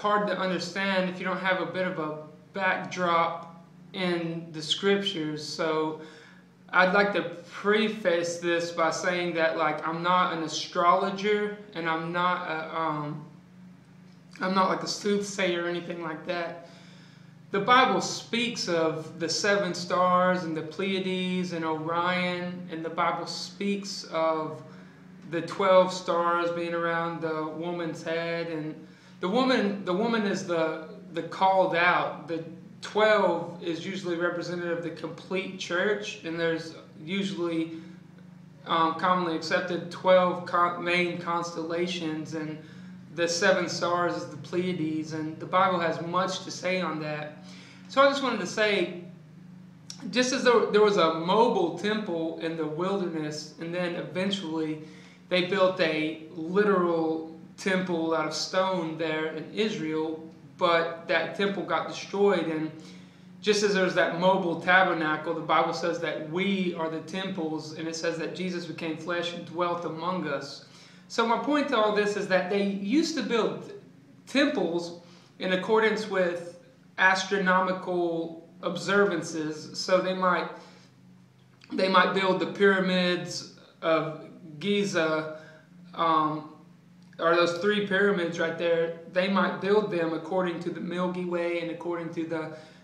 hard to understand if you don't have a bit of a backdrop in the scriptures. So I'd like to preface this by saying that, like, I'm not an astrologer, and I'm not like a soothsayer or anything like that. The Bible speaks of the 7 stars and the Pleiades and Orion, and the Bible speaks of the 12 stars being around the woman's head, and the woman is the called out. The 12 is usually representative of the complete church, and there's usually commonly accepted 12 main constellations, and the 7 stars is the Pleiades, and the Bible has much to say on that. So I just wanted to say, just as there was a mobile temple in the wilderness, and then eventually they built a literal temple out of stone there in Israel, but that temple got destroyed. And just as there's that mobile tabernacle, the Bible says that we are the temples, and it says that Jesus became flesh and dwelt among us. So my point to all this is that they used to build temples in accordance with astronomical observances. So they might build the pyramids of Giza, or those 3 pyramids right there. They might build them according to the Milky Way and according to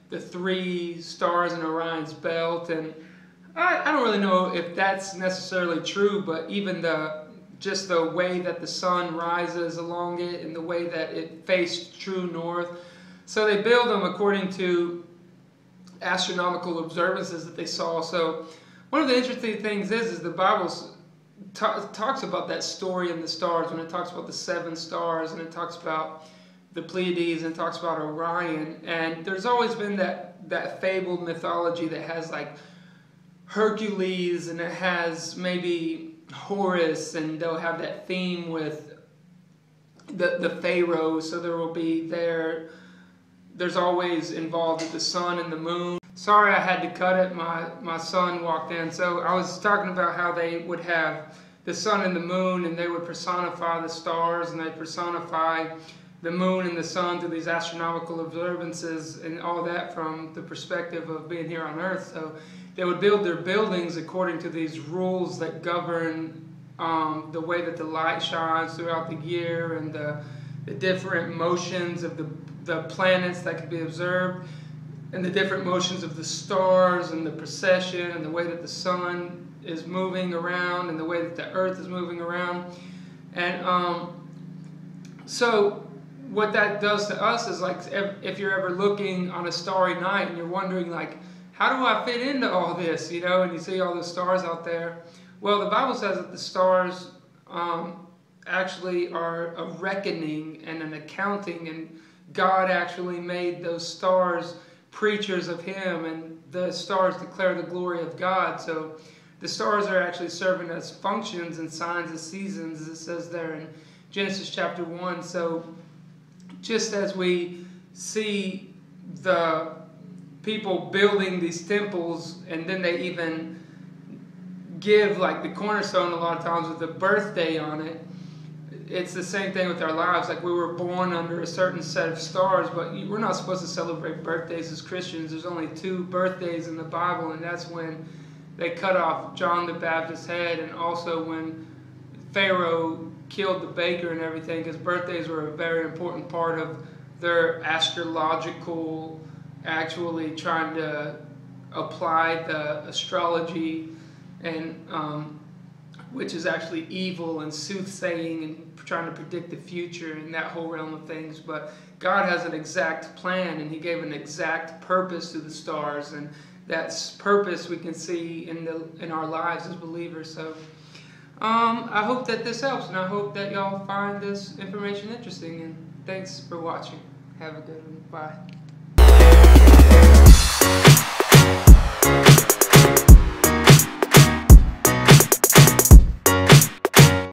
the 3 stars in Orion's belt. And I don't really know if that's necessarily true, but even just the way that the sun rises along it and the way that it faced true north. So they build them according to astronomical observances that they saw. So one of the interesting things is the Bible talks about that story in the stars, when it talks about the 7 stars, and it talks about the Pleiades, and it talks about Orion. And there's always been that fabled mythology that has like Hercules, and it has maybe Horus, and they'll have that theme with the Pharaoh. So there will be there's always involved the sun and the moon. Sorry, I had to cut it. My son walked in. So I was talking about how they would have the sun and the moon, and they would personify the stars, and they personify the moon and the sun through these astronomical observances and all that from the perspective of being here on Earth. So they would build their buildings according to these rules that govern the way that the light shines throughout the year, and the different motions of the planets that could be observed, and the different motions of the stars, and the precession, and the way that the sun is moving around, and the way that the earth is moving around. And so what that does to us is, like, if you're ever looking on a starry night and you're wondering, like, how do I fit into all this, you know, and you see all the stars out there. Well, the Bible says that the stars actually are a reckoning and an accounting, and God actually made those stars preachers of Him, and the stars declare the glory of God. So the stars are actually serving as functions and signs of seasons, as it says there in Genesis chapter 1. So just as we see the people building these temples, and then they even give, like, the cornerstone a lot of times with a birthday on it, it's the same thing with our lives. Like, we were born under a certain set of stars, but we're not supposed to celebrate birthdays as Christians. There's only 2 birthdays in the Bible, and that's when they cut off John the Baptist's head, and also when Pharaoh killed the baker and everything, because birthdays were a very important part of their astrological, actually trying to apply the astrology, and which is actually evil and soothsaying and trying to predict the future and that whole realm of things. But God has an exact plan, and He gave an exact purpose to the stars, and that purpose we can see in our lives as believers. So I hope that this helps, and I hope that y'all find this information interesting, and thanks for watching. Have a good one. Bye.